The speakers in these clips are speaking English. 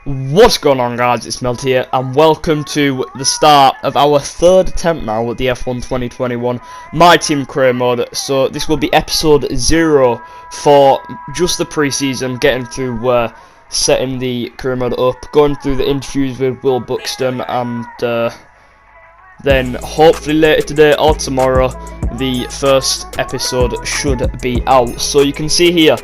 What's going on, guys? It's Melt here, and welcome to the start of our third attempt now at the F1 2021 My Team Career Mode. So this will be episode 0 for just the pre-season, getting through setting the career mode up, going through the interviews with Will Buxton, and then hopefully later today or tomorrow the first episode should be out. So you can see here,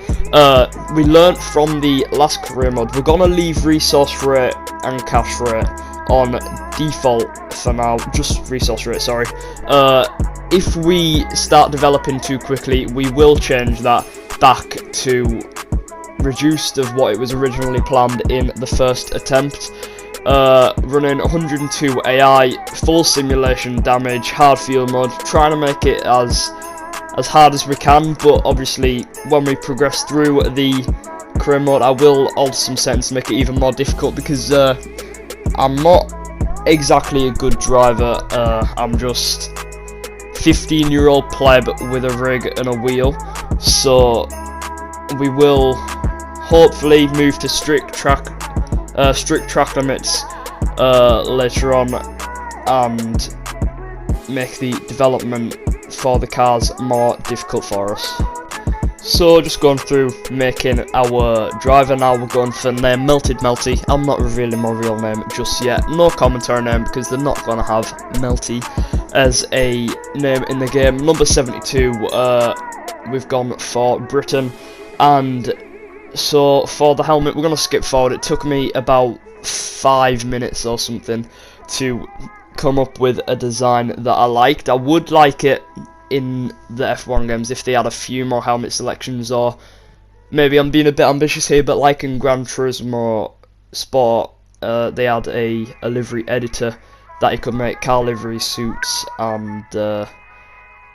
we learnt from the last career mode, we're gonna leave resource rate and cash rate on default for now, just resource rate, sorry. If we start developing too quickly, we will change that back to reduced of what it was originally planned in the first attempt. Running 102 AI, full simulation damage, hard field mode, trying to make it as hard as we can, but obviously when we progress through the career mode I will alter some settings to make it even more difficult, because I'm not exactly a good driver. I'm just 15-year-old pleb with a rig and a wheel, so we will hopefully move to strict track limits later on and make the development for the cars more difficult for us. So just going through making our driver now, we're going for name Melted Melty. I'm not revealing my real name just yet, no commentary name, because they're not going to have Melty as a name in the game. Number 72, we've gone for Britain, and so for the helmet we're going to skip forward. It took me about 5 minutes or something to come up with a design that I liked. I would like it in the F1 games if they had a few more helmet selections, or maybe I'm being a bit ambitious here, but like in Gran Turismo Sport, they had a livery editor that you could make car livery suits and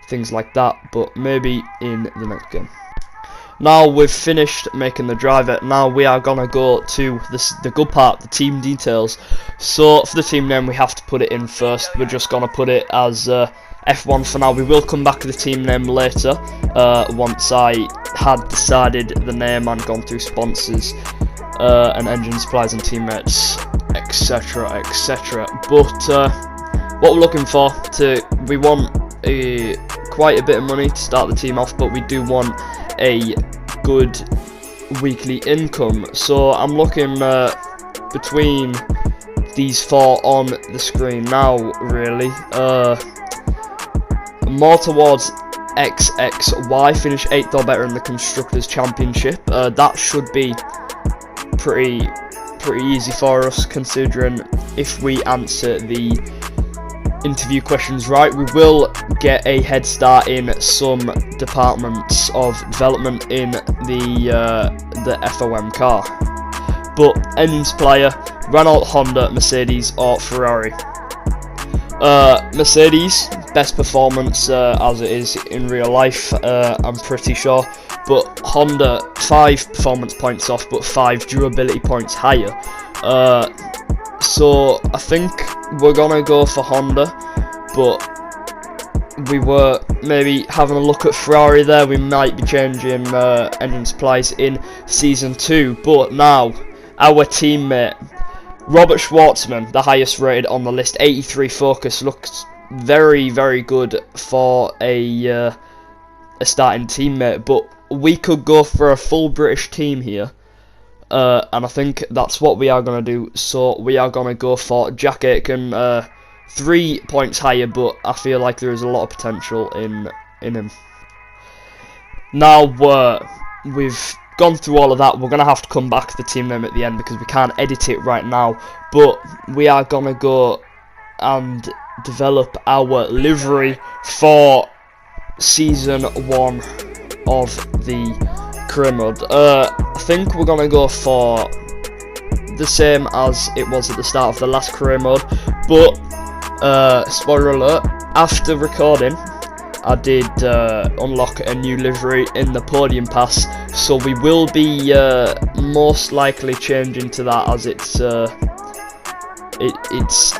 things like that, but maybe in the next game. Now we've finished making the driver, now we are gonna go to the good part, the team details. So for the team name we have to put it in first. We're just gonna put it as F1 for now. We will come back to the team name later, once I had decided the name and gone through sponsors and engine supplies and teammates, etc, etc. But what we're looking for, we want quite a bit of money to start the team off, but we do want a good weekly income. So I'm looking between these four on the screen now, really. More towards XXY, finish 8th or better in the Constructors' Championship. That should be pretty easy for us, considering if we answer the interview questions right, we will get a head start in some departments of development in the FOM car. But engine supplier, Renault, Honda, Mercedes or Ferrari. Mercedes, best performance as it is in real life, I'm pretty sure, but Honda 5 performance points off, but 5 durability points higher. So I think we're gonna go for Honda, but we were maybe having a look at Ferrari there. We might be changing engine supplies in season 2. But now our teammate Robert Schwartzman, the highest rated on the list, 83 focus, looks very good for a starting teammate, but we could go for a full British team here. And I think that's what we are going to do. So we are going to go for Jack Aitken, 3 points higher, but I feel like there is a lot of potential in him. Now we've gone through all of that, we're going to have to come back to the team name at the end because we can't edit it right now, but we are going to go and develop our livery for season 1 of the career mode. I think we're gonna go for the same as it was at the start of the last career mode, but spoiler alert, after recording I did unlock a new livery in the podium pass, so we will be most likely changing to that, as it's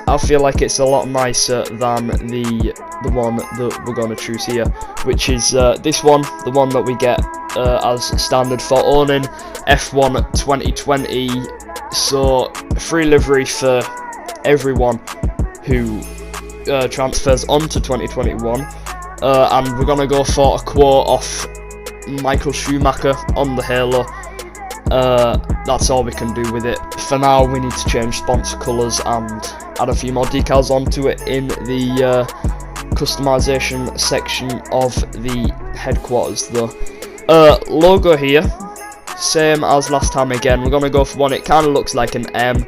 I feel like it's a lot nicer than the one that we're going to choose here, which is this one, the one that we get as standard for owning F1 2020 So free livery for everyone who transfers onto 2021, and we're gonna go for a quote off Michael Schumacher on the Halo. That's all we can do with it. For now, we need to change sponsor colours and add a few more decals onto it in the customization section of the headquarters though. Logo here, same as last time again. We're gonna go for one. It kind of looks like an M.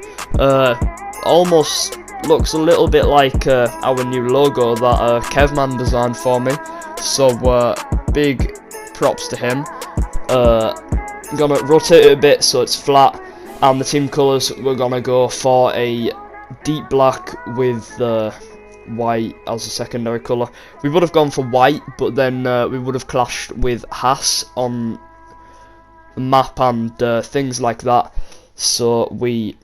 Almost looks a little bit like our new logo that Kevman designed for me. So big props to him. I'm gonna rotate it a bit so it's flat, and the team colours, we're gonna go for a deep black with white as a secondary colour. We would have gone for white, but then we would have clashed with Haas on the map and things like that, so we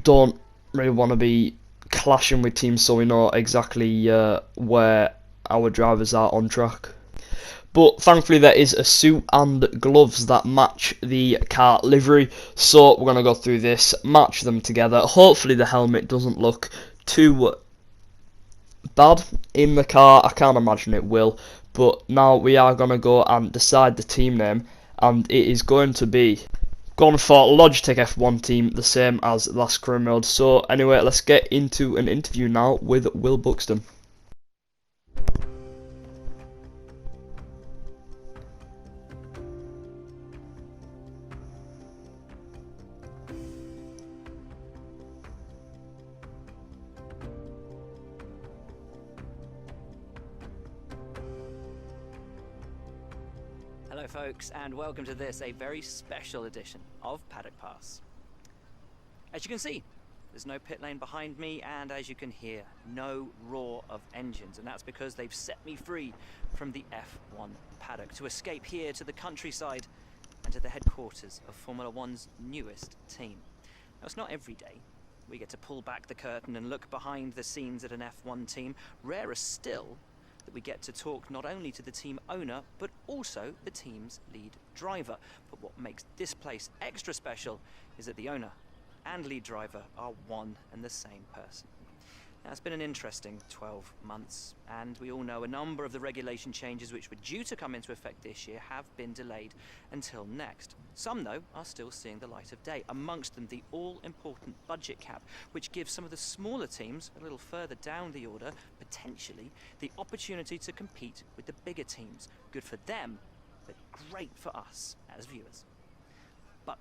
don't really want to be clashing with teams, so we know exactly where our drivers are on track. But thankfully there is a suit and gloves that match the car livery, so we're going to go through this, match them together. Hopefully the helmet doesn't look too bad in the car. I can't imagine it will, but now we are going to go and decide the team name, and it is going to be gone for Logitech F1 team, the same as last career mode. So anyway, let's get into an interview now with Will Buxton. Hello folks, and welcome to this, a very special edition of Paddock Pass. As you can see, there's no pit lane behind me, and as you can hear, no roar of engines, and that's because they've set me free from the F1 paddock to escape here to the countryside and to the headquarters of Formula One's newest team. Now, it's not every day we get to pull back the curtain and look behind the scenes at an F1 team. Rarer still that we get to talk not only to the team owner, but also the team's lead driver. But what makes this place extra special is that the owner and lead driver are one and the same person. Now, it's been an interesting 12 months, and we all know a number of the regulation changes which were due to come into effect this year have been delayed until next. Some, though, are still seeing the light of day, amongst them the all-important budget cap, which gives some of the smaller teams a little further down the order, potentially, the opportunity to compete with the bigger teams. Good for them, but great for us as viewers. But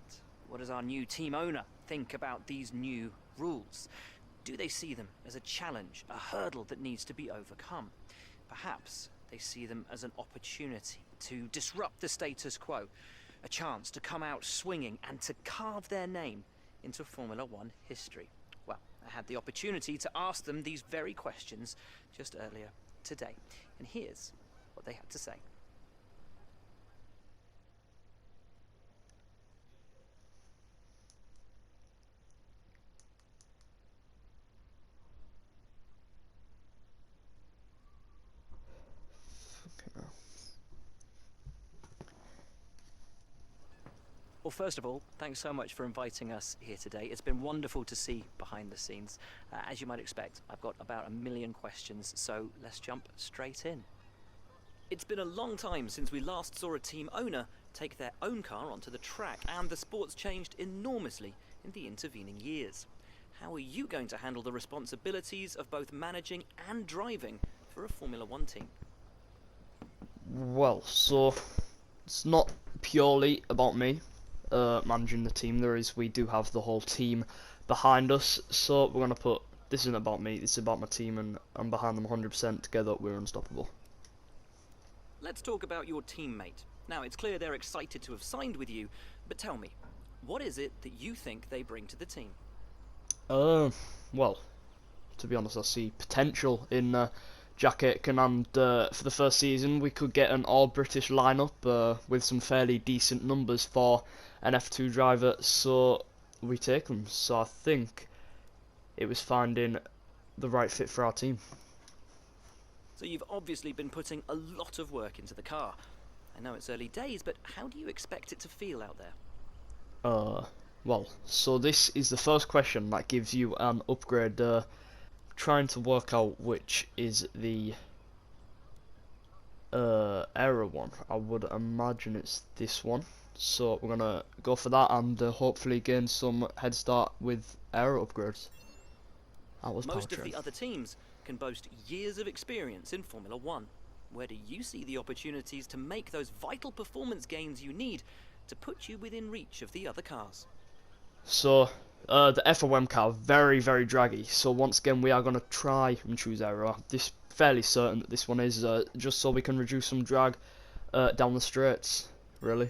what does our new team owner think about these new rules? Do they see them as a challenge, a hurdle that needs to be overcome? Perhaps they see them as an opportunity to disrupt the status quo, a chance to come out swinging and to carve their name into Formula One history. Well, I had the opportunity to ask them these very questions just earlier today, and here's what they had to say. Well, first of all, thanks so much for inviting us here today. It's been wonderful to see behind the scenes. As you might expect, I've got about 1 million questions, so let's jump straight in. It's been a long time since we last saw a team owner take their own car onto the track, and the sport's changed enormously in the intervening years. How are you going to handle the responsibilities of both managing and driving for a Formula One team? Well, so it's not purely about me managing the team. We do have the whole team behind us, so we're gonna put, this isn't about me, this is about my team, and I'm behind them 100%. Together we're unstoppable. Let's talk about your teammate. Now, it's clear they're excited to have signed with you, but tell me, what is it that you think they bring to the team? Well, to be honest, I see potential in Jack Aitken, and for the first season we could get an all-British lineup with some fairly decent numbers for an F2 driver, so we take them. So I think it was finding the right fit for our team. So you've obviously been putting a lot of work into the car. I know it's early days, but how do you expect it to feel out there? Well, so this is the first question that gives you an upgrade. Trying to work out which is the error one. I would imagine it's this one. So we're gonna go for that and hopefully gain some head start with error upgrades. That was Most of powertrain. the other teams can boast years of experience in Formula One. Where do you see the opportunities to make those vital performance gains you need to put you within reach of the other cars? So the FOM car, very draggy. So once again we are gonna try and choose error. This fairly certain that this one is just so we can reduce some drag down the straights. Really.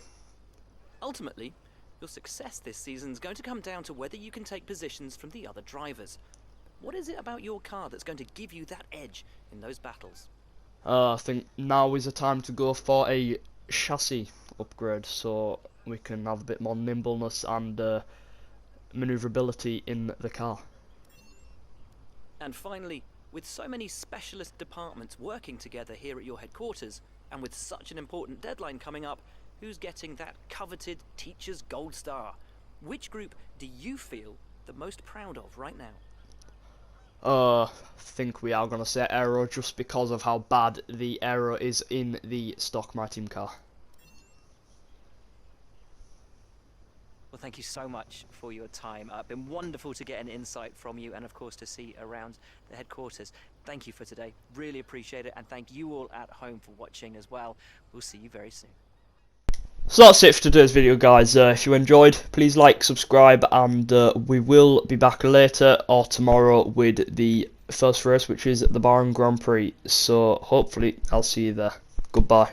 Ultimately, your success this season is going to come down to whether you can take positions from the other drivers. What is it about your car that's going to give you that edge in those battles? I think now is the time to go for a chassis upgrade so we can have a bit more nimbleness and maneuverability in the car. And finally, with so many specialist departments working together here at your headquarters, and with such an important deadline coming up, who's getting that coveted Teacher's Gold Star? Which group do you feel the most proud of right now? I think we are gonna say aero just because of how bad the aero is in the stock My Team car. Well, thank you so much for your time. It's been wonderful to get an insight from you and, of course, to see around the headquarters. Thank you for today. Really appreciate it. And thank you all at home for watching as well. We'll see you very soon. So that's it for today's video, guys. If you enjoyed, please like, subscribe, and we will be back later or tomorrow with the first race, which is the Bahrain Grand Prix. So hopefully I'll see you there. Goodbye.